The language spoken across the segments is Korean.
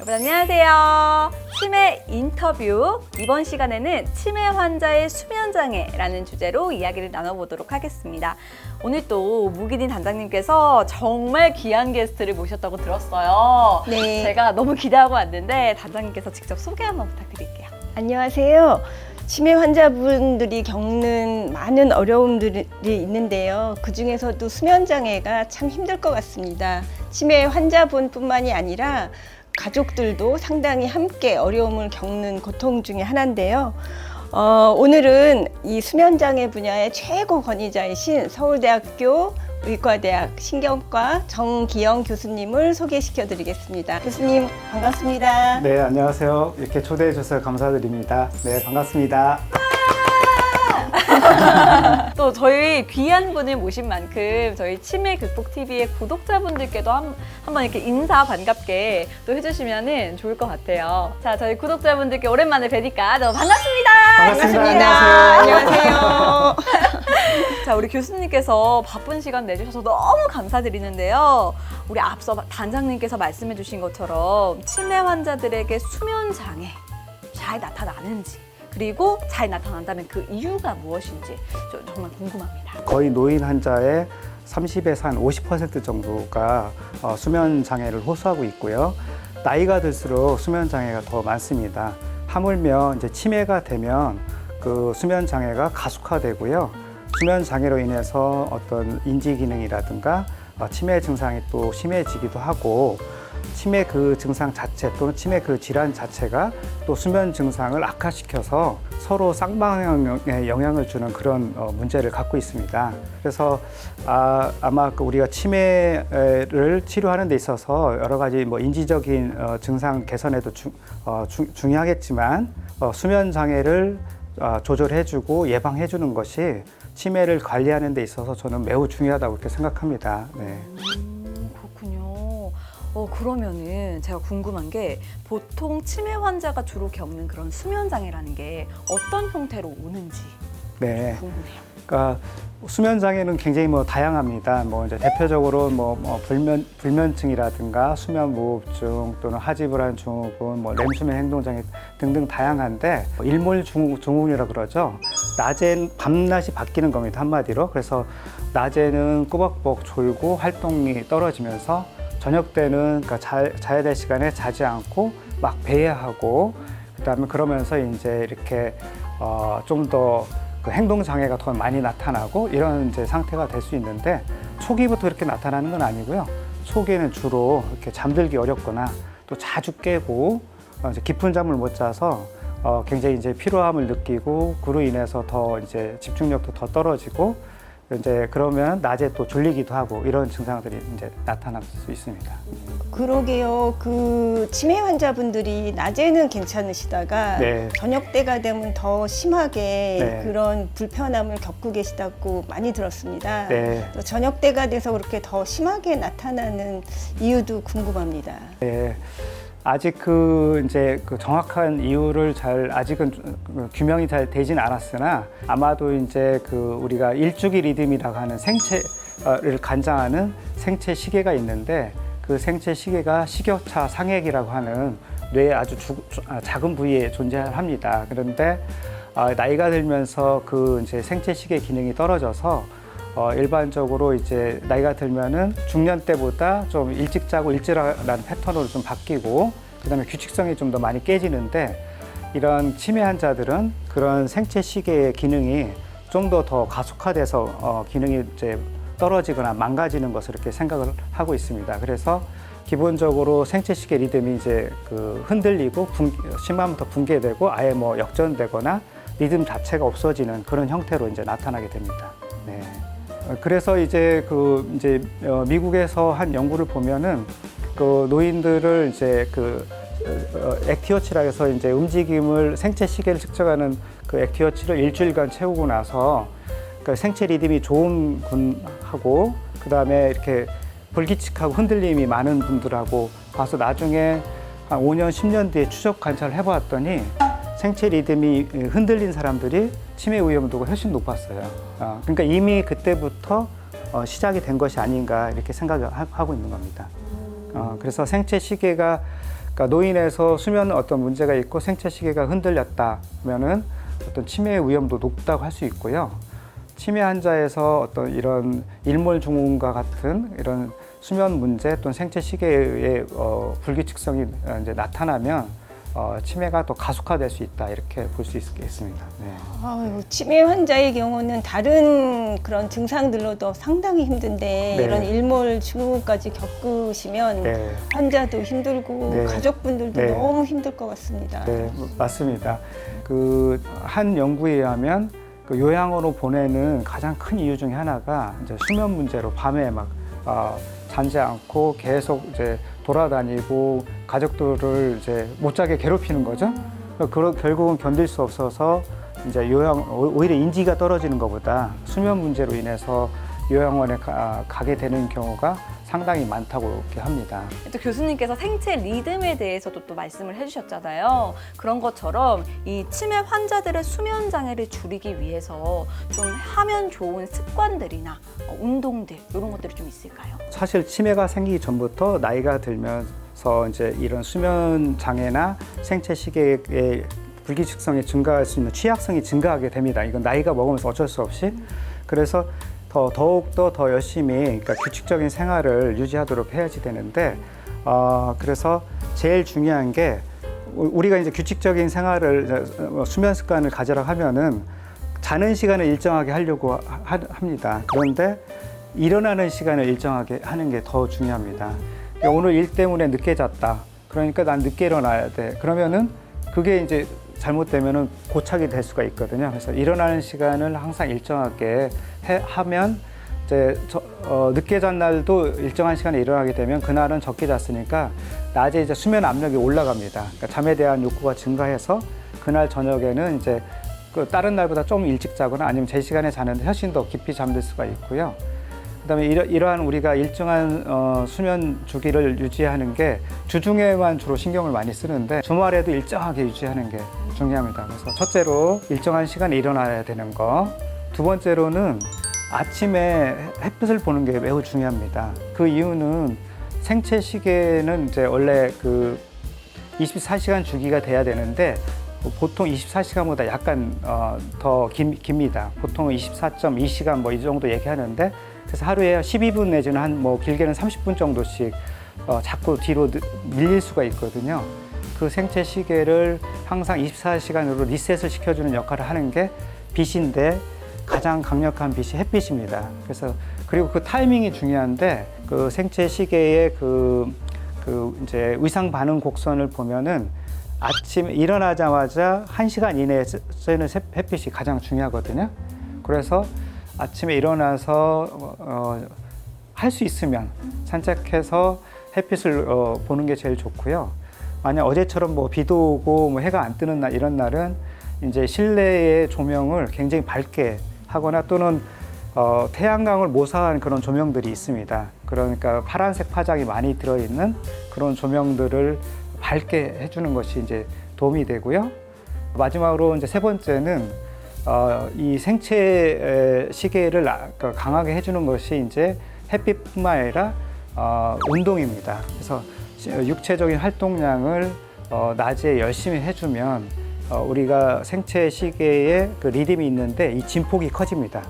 여러분 안녕하세요. 치매 인터뷰. 이번 시간에는 치매 환자의 수면장애라는 주제로 이야기를 나눠보도록 하겠습니다. 오늘 또 무기딘 단장님께서 정말 귀한 게스트를 모셨다고 들었어요. 네. 제가 너무 기대하고 왔는데 단장님께서 직접 소개 한번 부탁드릴게요. 안녕하세요. 치매 환자분들이 겪는 많은 어려움들이 있는데요. 그 중에서도 수면장애가 참 힘들 것 같습니다. 치매 환자분뿐만이 아니라 가족들도 상당히 함께 어려움을 겪는 고통 중에 하나인데요. 오늘은 이 수면장애 분야의 최고 권위자이신 서울대학교 의과대학 신경과 정기영 교수님을 소개시켜 드리겠습니다. 교수님 반갑습니다. 네, 안녕하세요. 이렇게 초대해 주셔서 감사드립니다. 네, 반갑습니다. 또 저희 귀한 분을 모신 만큼 저희 치매 극복 TV의 구독자분들께도 한번 이렇게 인사 반갑게 또 해주시면은 좋을 것 같아요. 자, 저희 구독자분들께 오랜만에 뵈니까 너무 반갑습니다. 반갑습니다. 안녕하세요. 자, 우리 교수님께서 바쁜 시간 내주셔서 너무 감사드리는데요. 우리 앞서 단장님께서 말씀해 주신 것처럼 치매 환자들에게 수면 장애 잘 나타나는지, 그리고 잘 나타난다면 그 이유가 무엇인지 정말 궁금합니다. 거의 노인 환자의 30에서 한 50% 정도가 수면 장애를 호소하고 있고요. 나이가 들수록 수면 장애가 더 많습니다. 하물며 이제 치매가 되면 그 수면 장애가 가속화되고요. 수면 장애로 인해서 어떤 인지 기능이라든가 치매 증상이 또 심해지기도 하고, 치매 그 증상 자체 또는 치매 그 질환 자체가 또 수면 증상을 악화시켜서 서로 쌍방향에 영향을 주는 그런 문제를 갖고 있습니다. 그래서 아마 우리가 치매를 치료하는 데 있어서 여러 가지 인지적인 증상 개선에도 중요하겠지만 수면 장애를 조절해주고 예방해주는 것이 치매를 관리하는 데 있어서 저는 매우 중요하다고 그렇게 생각합니다. 네. 그렇군요. 그러면은 제가 궁금한 게 보통 치매 환자가 주로 겪는 그런 수면 장애라는 게 어떤 형태로 오는지 네. 궁금해요. 그러니까 수면 장애는 굉장히 다양합니다. 이제 대표적으로 불면증이라든가 수면 무호흡증 또는 하지불안 증후군, 렘수면 행동 장애 등등 다양한데, 일몰 증후군이라 그러죠. 낮엔 밤낮이 바뀌는 겁니다, 한마디로. 그래서 낮에는 꼬박꼬박 졸고 활동이 떨어지면서 저녁 때는 자야 될 시간에 자지 않고 막 배회하고, 그다음에 그러면서 이제 이렇게 좀 더 그 행동 장애가 더 많이 나타나고 이런 이제 상태가 될 수 있는데, 초기부터 이렇게 나타나는 건 아니고요. 초기에는 주로 이렇게 잠들기 어렵거나 또 자주 깨고 이제 깊은 잠을 못 자서 굉장히 이제 피로함을 느끼고, 그로 인해서 더 이제 집중력도 더 떨어지고, 이제 그러면 낮에 또 졸리기도 하고 이런 증상들이 이제 나타날 수 있습니다. 그러게요. 그 치매 환자분들이 낮에는 괜찮으시다가 네. 저녁 때가 되면 더 심하게 네. 그런 불편함을 겪고 계시다고 많이 들었습니다. 네. 또 저녁 때가 돼서 그렇게 더 심하게 나타나는 이유도 궁금합니다. 네. 아직 이제 정확한 이유를 아직은 규명이 잘 되진 않았으나, 아마도 이제 우리가 일주기 리듬이라고 하는 생체를 관장하는 생체 시계가 있는데, 그 생체 시계가 식욕차 상액이라고 하는 뇌의 아주 작은 부위에 존재합니다. 그런데 나이가 들면서 이제 생체 시계 기능이 떨어져서 일반적으로 이제 나이가 들면은 중년 때보다 좀 일찍 자고 일찍 일어나는 패턴으로 좀 바뀌고, 그다음에 규칙성이 좀 더 많이 깨지는데, 이런 치매 환자들은 그런 생체 시계의 기능이 좀 더 가속화돼서 기능이 이제 떨어지거나 망가지는 것을 이렇게 생각을 하고 있습니다. 그래서 기본적으로 생체 시계 리듬이 이제 흔들리고 심하면 붕괴되고 아예 역전되거나 리듬 자체가 없어지는 그런 형태로 이제 나타나게 됩니다. 네. 그래서 이제 미국에서 한 연구를 보면은 노인들을 이제 액티워치라 해서 이제 움직임을 생체 시계를 측정하는 그 액티워치를 일주일간 채우고 나서 생체 리듬이 좋은 분하고, 그다음에 이렇게 불규칙하고 흔들림이 많은 분들하고 봐서 나중에 한 5년, 10년 뒤에 추적 관찰을 해보았더니 생체 리듬이 흔들린 사람들이 치매 위험도가 훨씬 높았어요. 그러니까 이미 그때부터 시작이 된 것이 아닌가 이렇게 생각을 하고 있는 겁니다. 그래서 생체 시계가 그러니까 노인에서 수면 어떤 문제가 있고 생체 시계가 흔들렸다면은 어떤 치매의 위험도 높다고 할 수 있고요. 치매 환자에서 어떤 이런 일몰 증후군과 같은 이런 수면 문제 또는 생체 시계의 불규칙성이 이제 나타나면 치매가 또 가속화될 수 있다 이렇게 볼 수 있겠습니다. 네. 아유, 치매 환자의 경우는 다른 그런 증상들로도 상당히 힘든데 네. 이런 일몰 증후군까지 겪으시면 네. 환자도 힘들고 네. 가족분들도 네. 너무 힘들 것 같습니다. 네, 맞습니다. 그 한 연구에 의하면 그 요양원으로 보내는 가장 큰 이유 중에 하나가 이제 수면 문제로 밤에 막 잠지 않고 계속 이제 돌아다니고 가족들을 이제 못 자게 괴롭히는 거죠. 결국은 견딜 수 없어서 이제 오히려 인지가 떨어지는 것보다 수면 문제로 인해서 요양원에 가게 되는 경우가 상당히 많다고 이렇게 합니다. 또 교수님께서 생체 리듬에 대해서도 또 말씀을 해주셨잖아요. 그런 것처럼 이 치매 환자들의 수면 장애를 줄이기 위해서 좀 하면 좋은 습관들이나 운동들 이런 것들이 좀 있을까요? 사실 치매가 생기기 전부터 나이가 들면서 이제 이런 수면 장애나 생체 시계의 불규칙성이 증가할 수 있는 취약성이 증가하게 됩니다. 이건 나이가 먹으면서 어쩔 수 없이. 그래서 더욱더 더 열심히 그러니까 규칙적인 생활을 유지하도록 해야지 되는데 그래서 제일 중요한 게 우리가 이제 규칙적인 생활을 수면 습관을 가지라 하면은 자는 시간을 일정하게 하려고 합니다. 그런데 일어나는 시간을 일정하게 하는 게 더 중요합니다. 그러니까 오늘 일 때문에 늦게 잤다. 그러니까 난 늦게 일어나야 돼. 그러면은 그게 이제 잘못되면은 고착이 될 수가 있거든요. 그래서 일어나는 시간을 항상 일정하게 하면 이제 늦게 잔 날도 일정한 시간에 일어나게 되면 그날은 적게 잤으니까 낮에 이제 수면 압력이 올라갑니다. 그러니까 잠에 대한 욕구가 증가해서 그날 저녁에는 이제 그 다른 날보다 좀 일찍 자거나 아니면 제 시간에 자는데 훨씬 더 깊이 잠들 수가 있고요. 그다음에 이러한 우리가 일정한 수면 주기를 유지하는 게 주중에만 주로 신경을 많이 쓰는데 주말에도 일정하게 유지하는 게 중요합니다. 그래서 첫째로 일정한 시간에 일어나야 되는 거. 두 번째로는 아침에 햇빛을 보는 게 매우 중요합니다. 그 이유는 생체 시계는 이제 원래 그 24시간 주기가 돼야 되는데 보통 24시간보다 약간 더 깁니다. 보통 24.2시간 뭐 이 정도 얘기하는데 그래서 하루에 12분 내지는 한 뭐 길게는 30분 정도씩 자꾸 뒤로 밀릴 수가 있거든요. 그 생체 시계를 항상 24시간으로 리셋을 시켜주는 역할을 하는 게 빛인데 가장 강력한 빛이 햇빛입니다. 그래서 그리고 그 타이밍이 중요한데 그 생체 시계의 그 이제 위상 반응 곡선을 보면은 아침 일어나자마자 1시간 이내에 쬐는 햇빛이 가장 중요하거든요. 그래서 아침에 일어나서 할 수 있으면 산책해서 햇빛을 보는 게 제일 좋고요. 만약 어제처럼 뭐 비도 오고 뭐 해가 안 뜨는 날 이런 날은 이제 실내의 조명을 굉장히 밝게 하거나 또는 태양광을 모사한 그런 조명들이 있습니다. 그러니까 파란색 파장이 많이 들어있는 그런 조명들을 밝게 해주는 것이 이제 도움이 되고요. 마지막으로 이제 세 번째는 이 생체 시계를 강하게 해주는 것이 이제 햇빛뿐만 아니라 운동입니다. 그래서 육체적인 활동량을 낮에 열심히 해주면 우리가 생체 시계에 그 리듬이 있는데 이 진폭이 커집니다.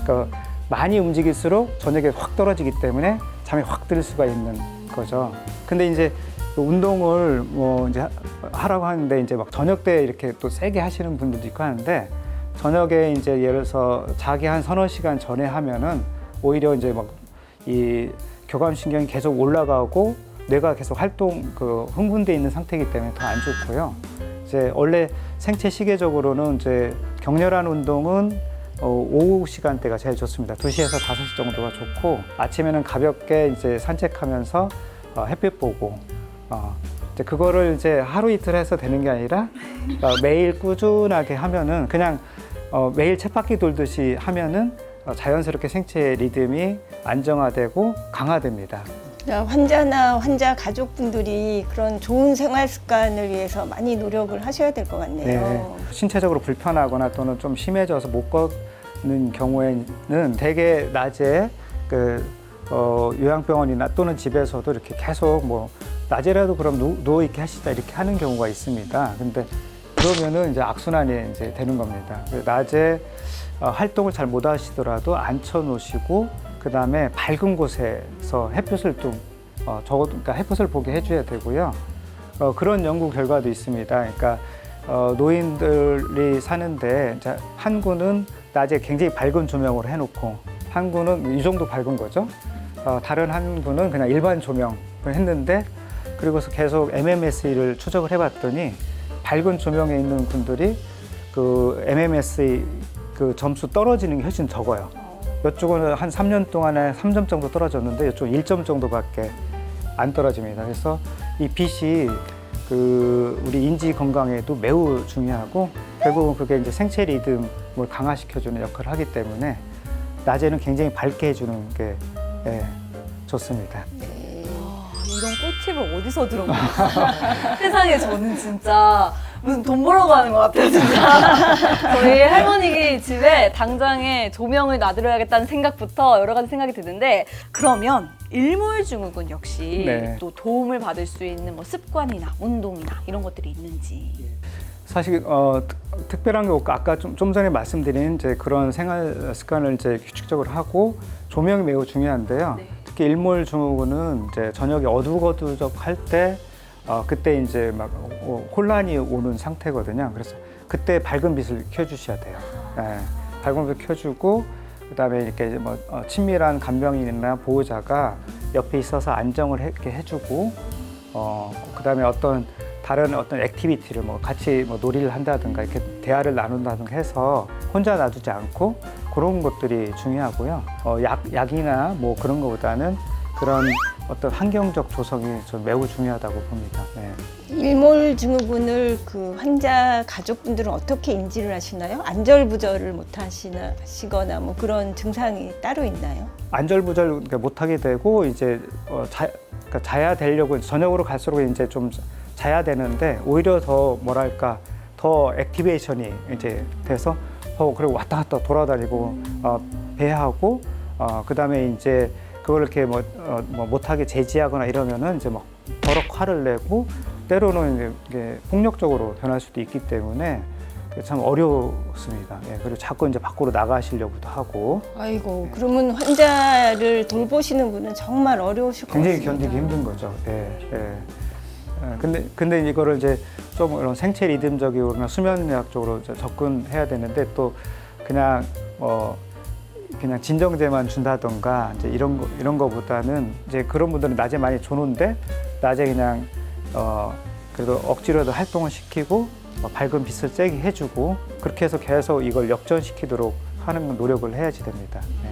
그러니까 많이 움직일수록 저녁에 확 떨어지기 때문에 잠이 확 들 수가 있는 거죠. 근데 이제 운동을 뭐 이제 하라고 하는데 이제 막 저녁 때 이렇게 또 세게 하시는 분들도 있고 하는데 저녁에 이제 예를 들어서 자기 한 서너 시간 전에 하면은 오히려 이제 막 이 교감신경이 계속 올라가고 뇌가 계속 흥분돼 있는 상태이기 때문에 더 안 좋고요. 이제 원래 생체 시계적으로는 이제 격렬한 운동은 오후 시간대가 제일 좋습니다. 2시에서 5시 정도가 좋고 아침에는 가볍게 이제 산책하면서 햇빛 보고 이제 그거를 이제 하루 이틀 해서 되는 게 아니라 매일 꾸준하게 하면은 그냥 매일 쳇바퀴 돌듯이 하면은 자연스럽게 생체 리듬이 안정화되고 강화됩니다. 환자나 환자 가족분들이 그런 좋은 생활 습관을 위해서 많이 노력을 하셔야 될 것 같네요. 네. 신체적으로 불편하거나 또는 좀 심해져서 못 걷는 경우에는 대개 낮에 그 요양병원이나 또는 집에서도 이렇게 계속 뭐 낮에라도 그럼 누워 있게 하시다 이렇게 하는 경우가 있습니다. 근데 그러면은 이제 악순환이 이제 되는 겁니다. 낮에 활동을 잘 못 하시더라도 앉혀 놓으시고 그 다음에 밝은 곳에서 햇볕을 좀 적어도 그러니까 햇볕을 보게 해줘야 되고요. 그런 연구 결과도 있습니다. 그러니까 노인들이 사는데 이제 한 군은 낮에 굉장히 밝은 조명으로 해놓고 한 군은 이 정도 밝은 거죠. 다른 한 군은 그냥 일반 조명을 했는데 그리고서 계속 MMSE를 추적을 해봤더니 밝은 조명에 있는 분들이 그 MMSE 그 점수 떨어지는 게 훨씬 적어요. 이쪽은 한 3년 동안에 3점 정도 떨어졌는데 이쪽은 1점 정도밖에 안 떨어집니다. 그래서 이 빛이 그 우리 인지 건강에도 매우 중요하고 결국은 그게 이제 생체 리듬을 강화시켜주는 역할을 하기 때문에 낮에는 굉장히 밝게 해주는 게 좋습니다. 이런 꿀팁을 어디서 들은 거야? 세상에 저는 진짜 무슨 돈 벌러 가는 것 같아요, 진짜. 저희 할머니 집에 당장에 조명을 놔드려야겠다는 생각부터 여러 가지 생각이 드는데 그러면 일몰증후군 역시 네. 또 도움을 받을 수 있는 뭐 습관이나 운동이나 이런 것들이 있는지. 사실 특별한 게 없고 아까 좀 전에 말씀드린 이제 그런 생활 습관을 이제 규칙적으로 하고 조명이 매우 중요한데요. 네. 특히 일몰 증후군은 이제 저녁에 어두워두적할 때 그때 이제 막 혼란이 오는 상태거든요. 그래서 그때 밝은 빛을 켜주셔야 돼요. 네, 밝은 빛 켜주고 그다음에 이렇게 뭐 친밀한 간병인이나 보호자가 옆에 있어서 안정을 이렇게 해주고 그다음에 다른 어떤 액티비티를 뭐 같이 뭐 놀이를 한다든가 이렇게 대화를 나눈다든가 해서 혼자 놔두지 않고 그런 것들이 중요하고요. 약이나 뭐 그런 것보다는 그런 어떤 환경적 조성이 좀 매우 중요하다고 봅니다. 네. 일몰 증후군을 그 환자 가족분들은 어떻게 인지를 하시나요? 안절부절을 못 하시거나 뭐 그런 증상이 따로 있나요? 안절부절 못하게 되고 이제 그러니까 자야 되려고 저녁으로 갈수록 이제 좀 자야 되는데 오히려 더 뭐랄까 더 액티베이션이 이제 돼서 그리고 왔다 갔다 돌아다니고 배하고 그다음에 이제 그걸 이렇게 뭐 못하게 제지하거나 이러면은 이제 막 버럭 화를 내고 때로는 이게 폭력적으로 변할 수도 있기 때문에 참 어렵습니다. 예, 그리고 자꾸 이제 밖으로 나가시려고도 하고. 아이고, 그러면 환자를 돌보시는 분은 정말 어려우실 것 굉장히 같습니다. 견디기 힘든 거죠. 예. 근데 이거를 이제 좀 이런 생체 리듬적이거나 수면의학적으로 접근해야 되는데 또 그냥 진정제만 준다던가 이제 이런 거보다는 이제 그런 분들은 낮에 많이 조는데 낮에 그냥 그래도 억지로도 활동을 시키고 밝은 빛을 쬐게 해주고 그렇게 해서 계속 이걸 역전시키도록 하는 노력을 해야지 됩니다. 네.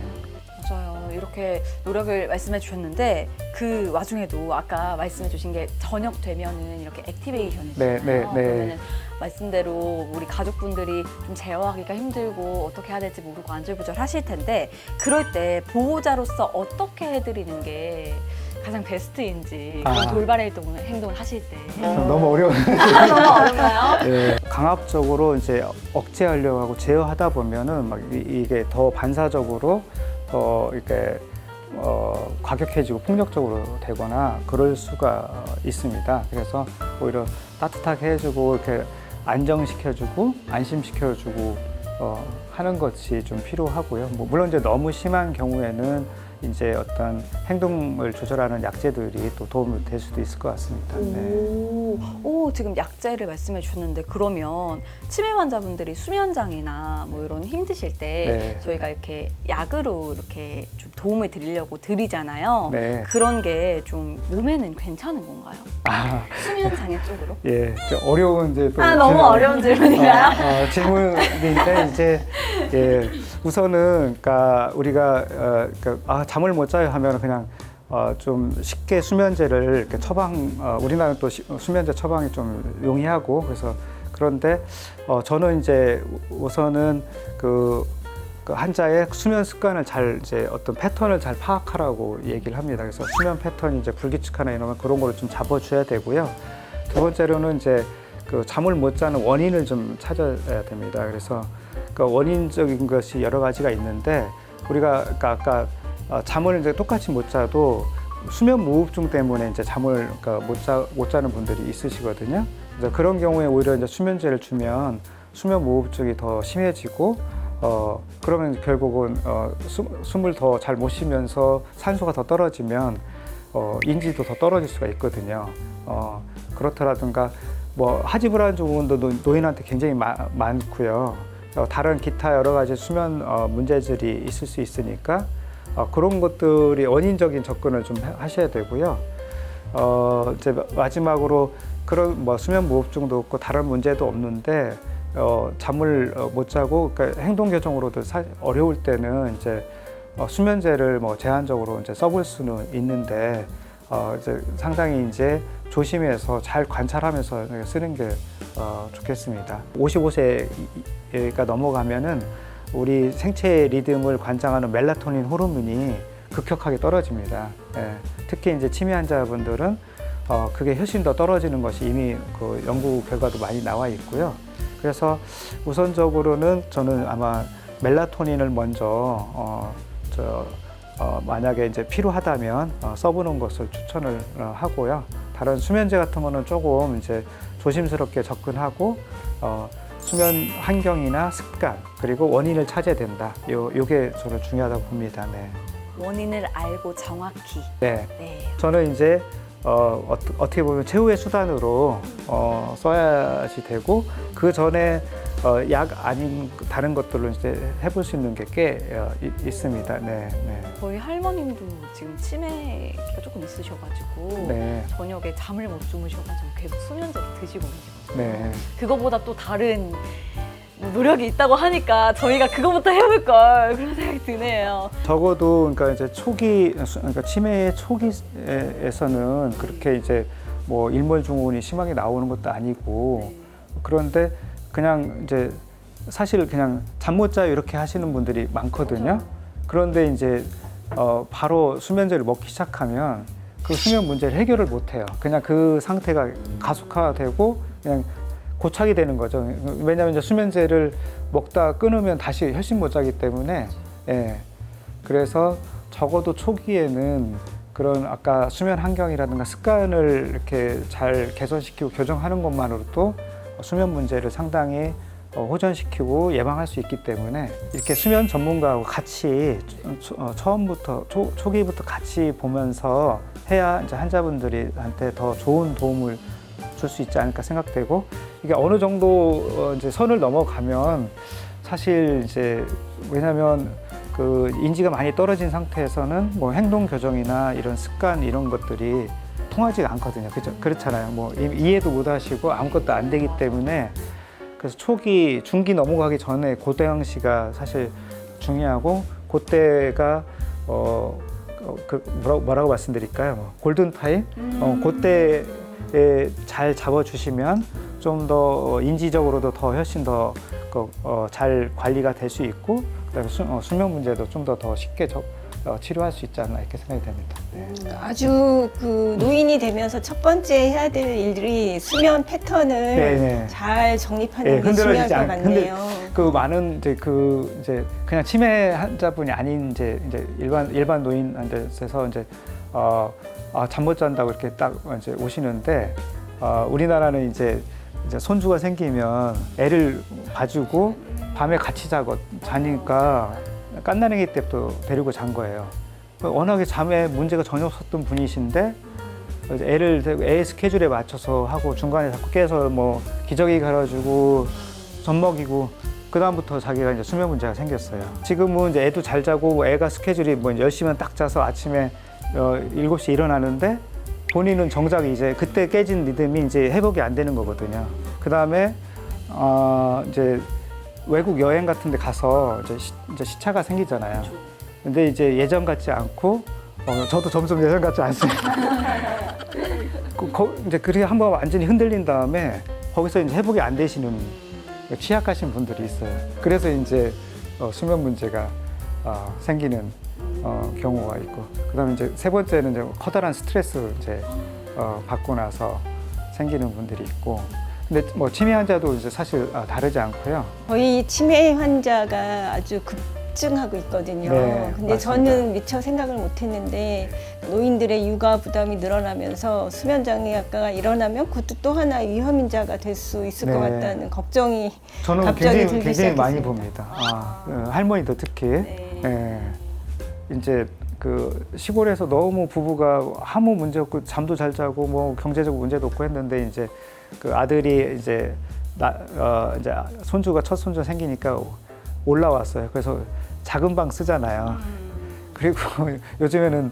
맞아요. 이렇게 노력을 말씀해 주셨는데 그 와중에도 아까 말씀해 주신 게 저녁 되면은 이렇게 액티베이션이 네, 있잖아요. 네, 네. 그러면은 말씀대로 우리 가족분들이 좀 제어하기가 힘들고 어떻게 해야 될지 모르고 안절부절 하실 텐데 그럴 때 보호자로서 어떻게 해드리는 게 가장 베스트인지 그런 돌발 행동을 하실 때 너무 어려운. 너무 어렵나요? 예, 강압적으로 이제 억제하려고 하고 제어하다 보면은 막 이게 더 반사적으로 더 이렇게 과격해지고 폭력적으로 되거나 그럴 수가 있습니다. 그래서 오히려 따뜻하게 해주고 이렇게 안정시켜주고 안심시켜주고 하는 것이 좀 필요하고요. 뭐 물론 이제 너무 심한 경우에는 이제 어떤 행동을 조절하는 약제들이 또 도움이 될 수도 있을 것 같습니다. 네. 지금 약제를 말씀해 주셨는데 그러면 치매 환자분들이 수면장애나 뭐 이런 힘드실 때 네. 저희가 이렇게 약으로 이렇게 좀 도움을 드리려고 드리잖아요. 네. 그런 게 좀 몸에는 괜찮은 건가요? 수면장애 쪽으로? 예, 어려운 이제 또 너무 어려운 질문인가요? 질문인데 이제 우선은 그러니까 우리가 잠을 못 자요 하면 그냥 좀 쉽게 수면제를 이렇게 우리나라는 또 수면제 처방이 좀 용이하고 그래서 그런데 저는 이제 우선은 그 환자의 수면 습관을 잘 이제 어떤 패턴을 잘 파악하라고 얘기를 합니다. 그래서 수면 패턴이 이제 불규칙하나 이러면 그런 거를 좀 잡아줘야 되고요. 두 번째로는 이제 그 잠을 못 자는 원인을 좀 찾아야 됩니다. 그래서 그 원인적인 것이 여러 가지가 있는데 우리가 아까 잠을 이제 똑같이 못 자도 수면 무호흡증 때문에 이제 잠을 그러니까 못 자는 분들이 있으시거든요. 그래서 그런 경우에 오히려 이제 수면제를 주면 수면 무호흡증이 더 심해지고 그러면 결국은 숨을 더 잘 못 쉬면서 산소가 더 떨어지면 인지도 더 떨어질 수가 있거든요. 그렇더라든가 뭐 하지불안증후군도 노인한테 굉장히 많고요. 다른 기타 여러 가지 수면 문제들이 있을 수 있으니까 그런 것들이 원인적인 접근을 좀 하셔야 되고요. 이제 마지막으로 그런 뭐 수면 무호흡증도 없고 다른 문제도 없는데 잠을 못 자고 그러니까 행동 교정으로도 어려울 때는 이제 수면제를 뭐 제한적으로 이제 써볼 수는 있는데 이제 상당히 이제 조심해서 잘 관찰하면서 쓰는 게 좋겠습니다. 55세가 넘어가면은 우리 생체 리듬을 관장하는 멜라토닌 호르몬이 급격하게 떨어집니다. 예, 특히 이제 치매 환자분들은 그게 훨씬 더 떨어지는 것이 이미 그 연구 결과도 많이 나와 있고요. 그래서 우선적으로는 저는 아마 멜라토닌을 먼저 만약에 이제 필요하다면 써보는 것을 추천을 하고요. 다른 수면제 같은 거는 조금 이제 조심스럽게 접근하고 수면 환경이나 습관 그리고 원인을 찾아야 된다. 요게 저는 중요하다고 봅니다. 네. 원인을 알고 정확히. 네. 네. 저는 이제 어떻게 보면 최후의 수단으로 써야지 되고 그 전에 약 아닌 다른 것들로 이제 해볼 수 있는 게 꽤 있습니다. 네, 네. 저희 할머님도 지금 치매가 조금 있으셔가지고 네. 저녁에 잠을 못 주무셔가지고 계속 수면제를 드시고 계시거든요. 네. 그거보다 또 다른 노력이 있다고 하니까 저희가 그거부터 해볼 걸 그런 생각이 드네요. 적어도 그러니까 이제 그러니까 치매의 초기에서는 그렇게 이제 뭐 일몰증후군이 심하게 나오는 것도 아니고 그런데 그냥 이제 사실 그냥 잠 못 자요 이렇게 하시는 분들이 많거든요. 그런데 이제 바로 수면제를 먹기 시작하면 그 수면 문제를 해결을 못 해요. 그냥 그 상태가 가속화되고 그냥 고착이 되는 거죠. 왜냐하면 이제 수면제를 먹다 끊으면 다시 훨씬 못 자기 때문에 예. 그래서 적어도 초기에는 그런 아까 수면 환경이라든가 습관을 이렇게 잘 개선시키고 교정하는 것만으로도 수면 문제를 상당히 호전시키고 예방할 수 있기 때문에 이렇게 수면 전문가하고 같이 처음부터 초기부터 같이 보면서 해야 이제 환자분들한테 더 좋은 도움을 줄 수 있지 않을까 생각되고 이게 어느 정도 이제 선을 넘어가면 사실 이제 왜냐하면 그 인지가 많이 떨어진 상태에서는 뭐 행동 교정이나 이런 습관 이런 것들이 통하지가 않거든요. 그렇잖아요. 뭐 이해도 못 하시고 아무것도 안 되기 때문에 그래서 초기, 중기 넘어가기 전에 그때 당시가 사실 중요하고 그때가 뭐라고 말씀드릴까요? 골든 타임? 그때에 잘 잡아주시면 좀 더 인지적으로도 더 훨씬 더 잘 관리가 될 수 있고 그다음에 수면 문제도 좀 더 쉽게 치료할 수 있지 않나 이렇게 생각이 됩니다. 네. 아주 그 노인이 되면서 첫 번째 해야 될 일들이 수면 패턴을 네네. 잘 정립하는 네, 게 흔들어지지 중요할 것 같네요. 그 많은 이제 그냥 치매 환자분이 아닌 이제 일반 노인한테서 이제 잠 못 잔다고 이렇게 딱 이제 오시는데 우리나라는 이제 손주가 생기면 애를 봐주고 밤에 같이 자니까 깐난애기 때부터 데리고 잔 거예요. 워낙에 잠에 문제가 전혀 없었던 분이신데 애를 데리고 애 스케줄에 맞춰서 하고 중간에 자꾸 깨서 뭐 기저귀 갈아주고 젖 먹이고 그 다음부터 자기가 이제 수면 문제가 생겼어요. 지금은 이제 애도 잘 자고 애가 스케줄이 뭐 10시면 딱 자서 아침에 7시에 일어나는데 본인은 정작 이제 그때 깨진 리듬이 이제 회복이 안 되는 거거든요. 그 다음에 이제 외국 여행 같은 데 가서 이제 시차가 생기잖아요. 근데 이제 예전 같지 않고 저도 점점 예전 같지 않습니다. 이제 그렇게 한번 완전히 흔들린 다음에 거기서 이제 회복이 안 되시는 취약하신 분들이 있어요. 그래서 이제 수면 문제가 생기는 경우가 있고, 그다음에 이제 세 번째는 이제 커다란 스트레스 이제 받고 나서 생기는 분들이 있고, 근데 뭐 치매 환자도 이제 사실 다르지 않고요. 거의 치매 환자가 아주 급증하고 있거든요. 네, 근데 맞습니다. 저는 미처 생각을 못했는데 노인들의 육아 부담이 늘어나면서 수면 장애가 일어나면 그것도 또 하나의 위험 인자가 될 수 있을 것 네. 같다는 걱정이 저는 갑자기 굉장히, 들기 굉장히 많이 시작했습니다. 봅니다. 할머니도 특히. 네. 이제 그 시골에서 너무 부부가 아무 문제 없고 잠도 잘 자고 뭐 경제적 문제도 없고 했는데 이제 그 아들이 이제 이제 손주가 첫 손주 생기니까 올라왔어요. 그래서 작은 방 쓰잖아요. 그리고 요즘에는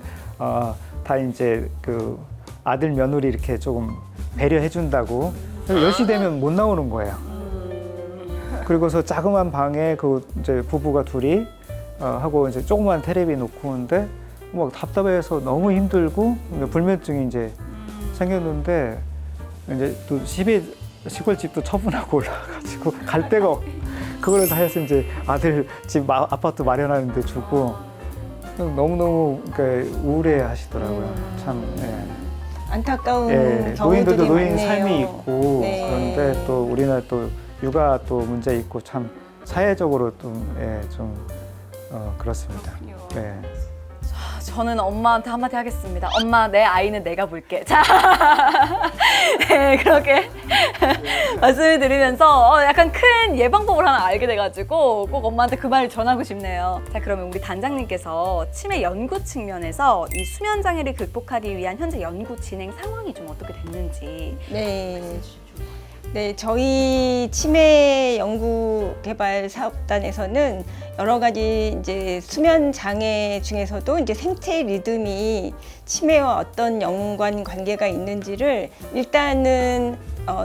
다 이제 그 아들 며느리 이렇게 조금 배려해 준다고 10시 되면 못 나오는 거예요. 그리고서 자그만 방에 그 이제 부부가 둘이 하고 이제 조그만 테레비 놓고 오는데 막 답답해서 너무 힘들고 불면증이 이제 생겼는데 이제 또 시골집도 처분하고 올라가가지고 갈 데가 그거를 다 해서 이제 아들 집 아파트 마련하는데 주고 너무너무 그러니까 우울해 하시더라고요. 참. 안타까운 예, 경우들이 노인들도 노인 많네요. 삶이 있고 네. 그런데 또 우리나라 또 육아 또 문제 있고 참 사회적으로 좀 그렇습니다. 네. 저는 엄마한테 한마디 하겠습니다. 엄마, 내 아이는 내가 볼게. 자, 네, 그렇게 말씀을 드리면서 약간 큰 예방법을 하나 알게 돼가지고 꼭 엄마한테 그 말을 전하고 싶네요. 자, 그러면 우리 단장님께서 치매 연구 측면에서 이 수면 장애를 극복하기 위한 현재 연구 진행 상황이 좀 어떻게 됐는지. 네, 저희 치매 연구 개발 사업단에서는 여러 가지 이제 수면 장애 중에서도 이제 생체 리듬이 치매와 어떤 연관 관계가 있는지를 일단은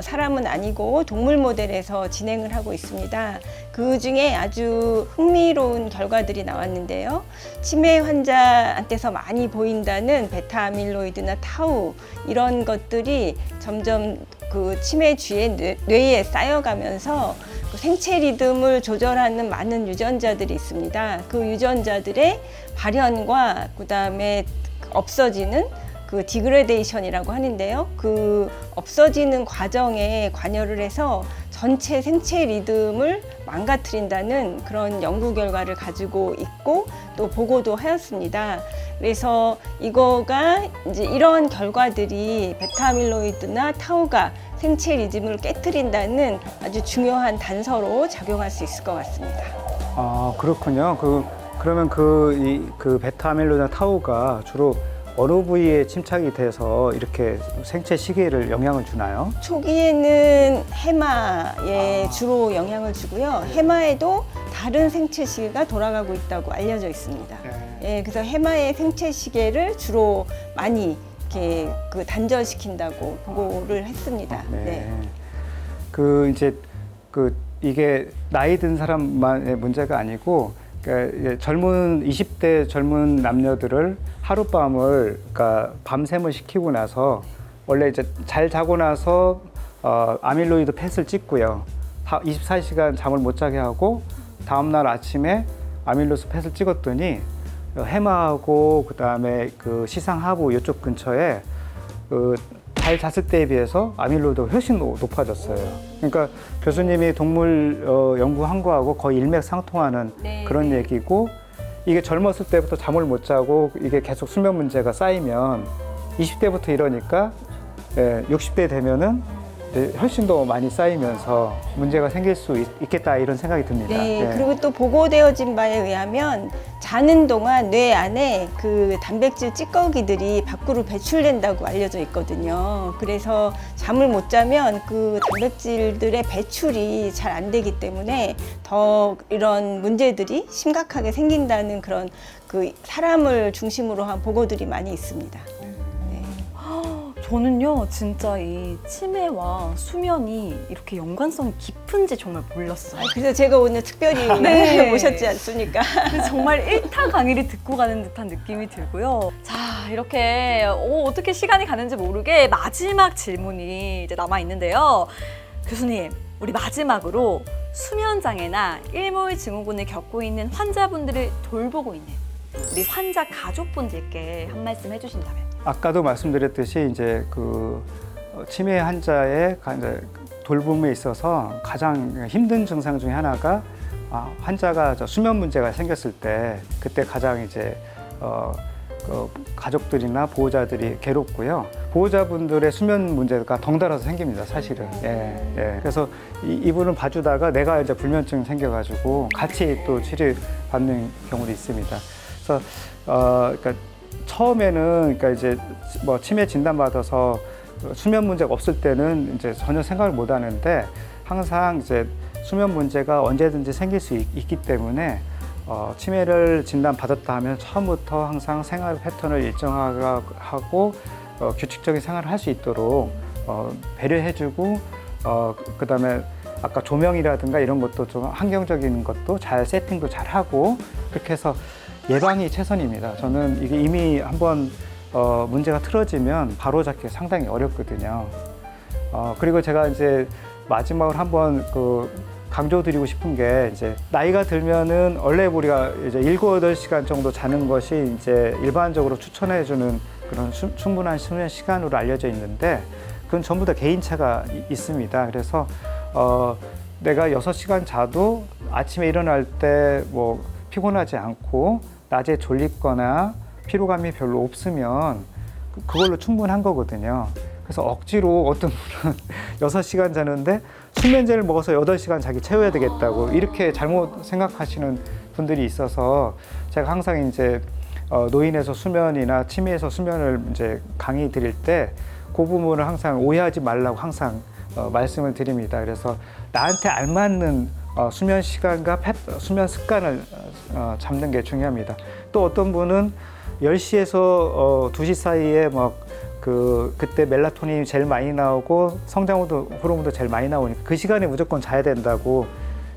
사람은 아니고 동물 모델에서 진행을 하고 있습니다. 그 중에 아주 흥미로운 결과들이 나왔는데요. 치매 환자한테서 많이 보인다는 베타 아밀로이드나 타우 이런 것들이 점점 그 치매 주의 뇌에 쌓여가면서 그 생체 리듬을 조절하는 많은 유전자들이 있습니다. 그 유전자들의 발현과 그다음에 없어지는 그 디그레데이션이라고 하는데요. 그 없어지는 과정에 관여를 해서 전체 생체 리듬을 망가뜨린다는 그런 연구 결과를 가지고 있고 또 보고도 하였습니다. 그래서 이거가 이제 이런 결과들이 베타아밀로이드나 타우가 생체 리듬을 깨뜨린다는 아주 중요한 단서로 작용할 수 있을 것 같습니다. 아 그렇군요. 그러면 그 베타 아밀로이드나 타우가 주로 어느 부위에 침착이 돼서 이렇게 생체 시계를 영향을 주나요? 초기에는 해마에 주로 영향을 주고요. 해마에도 다른 생체 시계가 돌아가고 있다고 알려져 있습니다. 예, 그래서 해마의 생체 시계를 주로 많이 이렇게 그 단절시킨다고 보고를 했습니다. 네. 이게 나이 든 사람만의 문제가 아니고 그러니까 젊은 20대 젊은 남녀들을 하룻밤을 그러니까 밤샘을 시키고 나서 원래 이제 잘 자고 나서 아밀로이드 펫을 찍고요. 24시간 잠을 못 자게 하고 다음 날 아침에 아밀로이드 펫을 찍었더니 해마하고 그다음에 그 시상하부 이쪽 근처에 잘 잤을 때에 비해서 아밀로이드가 훨씬 높아졌어요. 그러니까 교수님이 동물 연구한 거하고 거의 일맥상통하는 그런 얘기고 이게 젊었을 때부터 잠을 못 자고 이게 계속 수면 문제가 쌓이면 20대부터 이러니까 60대 되면은 훨씬 더 많이 쌓이면서 문제가 생길 수 있겠다 이런 생각이 듭니다. 네, 그리고 또 보고되어진 바에 의하면 자는 동안 뇌 안에 그 단백질 찌꺼기들이 밖으로 배출된다고 알려져 있거든요. 그래서 잠을 못 자면 그 단백질들의 배출이 잘 안 되기 때문에 더 이런 문제들이 심각하게 생긴다는 그런 그 사람을 중심으로 한 보고들이 많이 있습니다. 저는요, 진짜 이 치매와 수면이 이렇게 연관성이 깊은지 정말 몰랐어요. 그래서 제가 오늘 특별히 네. 모셨지 않습니까? 그래서 정말 1타 강의를 듣고 가는 듯한 느낌이 들고요. 자, 이렇게 어떻게 시간이 가는지 모르게 마지막 질문이 이제 남아 있는데요. 교수님, 우리 마지막으로 수면 장애나 일몰 증후군을 겪고 있는 환자분들을 돌보고 있는 우리 환자 가족분들께 한 말씀 해주신다면. 아까도 말씀드렸듯이 이제 그 치매 환자의 이제 돌봄에 있어서 가장 힘든 증상 중에 하나가 환자가 수면 문제가 생겼을 때 그때 가장 이제 가족들이나 보호자들이 괴롭고요. 보호자분들의 수면 문제가 덩달아서 생깁니다, 사실은. 예. 그래서 이분을 봐주다가 내가 이제 불면증 생겨가지고 같이 또 치료 받는 경우도 있습니다. 그래서 그러니까 처음에는 그러니까 이제 뭐 치매 진단 받아서 수면 문제가 없을 때는 이제 전혀 생각을 못 하는데 항상 이제 수면 문제가 언제든지 생길 수 있기 때문에 치매를 진단받았다 하면 처음부터 항상 생활 패턴을 일정하고 규칙적인 생활을 할 수 있도록 배려해주고 그다음에 아까 조명이라든가 이런 것도 좀 환경적인 것도 잘 세팅도 잘 하고 그렇게 해서 예방이 최선입니다. 저는 이게 이미 한번 문제가 틀어지면 바로잡기 상당히 어렵거든요. 그리고 제가 이제 마지막으로 한번 강조드리고 싶은 게 이제 나이가 들면은 원래 우리가 이제 7, 8시간 정도 자는 것이 이제 일반적으로 추천해주는 그런 충분한 수면 시간으로 알려져 있는데 그건 전부 다 개인차가 있습니다. 그래서 내가 6시간 자도 아침에 일어날 때 뭐 피곤하지 않고 낮에 졸립거나 피로감이 별로 없으면 그걸로 충분한 거거든요. 그래서 억지로 어떤 분은 6시간 자는데 수면제를 먹어서 8시간 자기 채워야 되겠다고 이렇게 잘못 생각하시는 분들이 있어서 제가 항상 이제 노인에서 수면이나 치매에서 수면을 이제 강의 드릴 때 그 부분을 항상 오해하지 말라고 항상 말씀을 드립니다. 그래서 나한테 알맞는 수면 시간과 수면 습관을 잡는 게 중요합니다. 또 어떤 분은 10시에서 2시 사이에 그때 멜라토닌이 제일 많이 나오고 성장 호르몬도 제일 많이 나오니까 그 시간에 무조건 자야 된다고.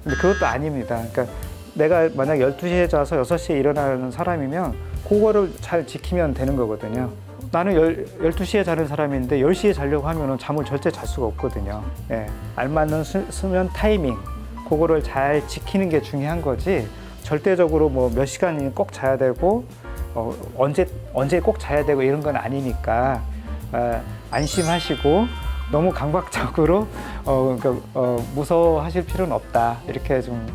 근데 그것도 아닙니다. 그러니까 내가 만약 12시에 자서 6시에 일어나는 사람이면 그거를 잘 지키면 되는 거거든요. 나는 12시에 자는 사람인데 10시에 자려고 하면 잠을 절대 잘 수가 없거든요. 예. 알맞는 수면 타이밍, 그거를 잘 지키는 게 중요한 거지 절대적으로 뭐 몇 시간이 꼭 자야 되고 언제 꼭 자야 되고 이런 건 아니니까 안심하시고 너무 강박적으로 무서워하실 필요는 없다 이렇게 좀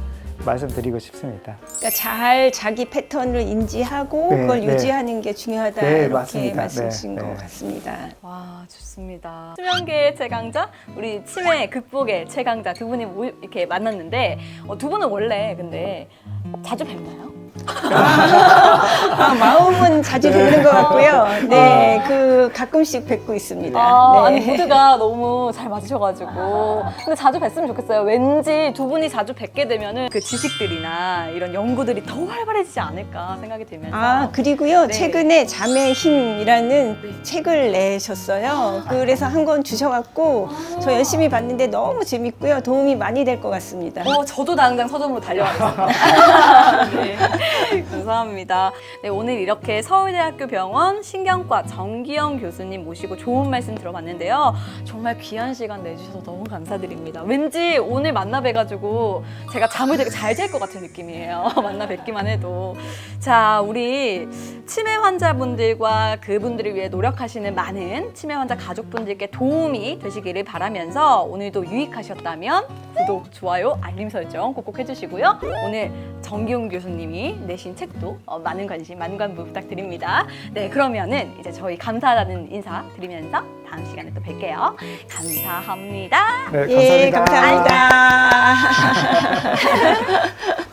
말씀드리고 싶습니다. 그러니까 잘 자기 패턴을 인지하고 네, 그걸 네. 유지하는 게 중요하다 네, 이렇게 맞습니다. 말씀 주신 네, 것 네. 같습니다. 와, 좋습니다. 수면계의 최강자, 우리 치매 극복의 최강자 두 분이 이렇게 만났는데 두 분은 원래 근데 자주 뵙나요? 마음은 자주 뵙는 것 같고요. 네, 가끔씩 뵙고 있습니다. 네. 아니 모두가 너무 잘 맞으셔가지고 근데 자주 뵀으면 좋겠어요. 왠지 두 분이 자주 뵙게 되면은 그 지식들이나 이런 연구들이 더 활발해지지 않을까 생각이 들면서 그리고요. 네. 최근에 잠의 힘이라는 책을 내셨어요. 그래서 한 권 주셔갖고 저 열심히 봤는데 너무 재밌고요. 도움이 많이 될 것 같습니다. 저도 당장 서점으로 달려가겠습니다. 네. 감사합니다. 네, 오늘 이렇게 서울대학교 병원 신경과 정기영 교수님 모시고 좋은 말씀 들어봤는데요. 정말 귀한 시간 내주셔서 너무 감사드립니다. 왠지 오늘 만나 뵈가지고 제가 잠을 되게 잘 잘 것 같은 느낌이에요. 만나 뵙기만 해도. 자, 우리 치매 환자분들과 그분들을 위해 노력하시는 많은 치매 환자 가족분들께 도움이 되시기를 바라면서 오늘도 유익하셨다면 구독, 좋아요, 알림 설정 꼭꼭 해주시고요. 오늘 정기용 교수님이 내신 책도 많은 관심, 만관부 부탁드립니다. 네, 그러면은 이제 저희 감사하다는 인사 드리면서 다음 시간에 또 뵐게요. 감사합니다. 네, 예, 감사합니다. 감사합니다.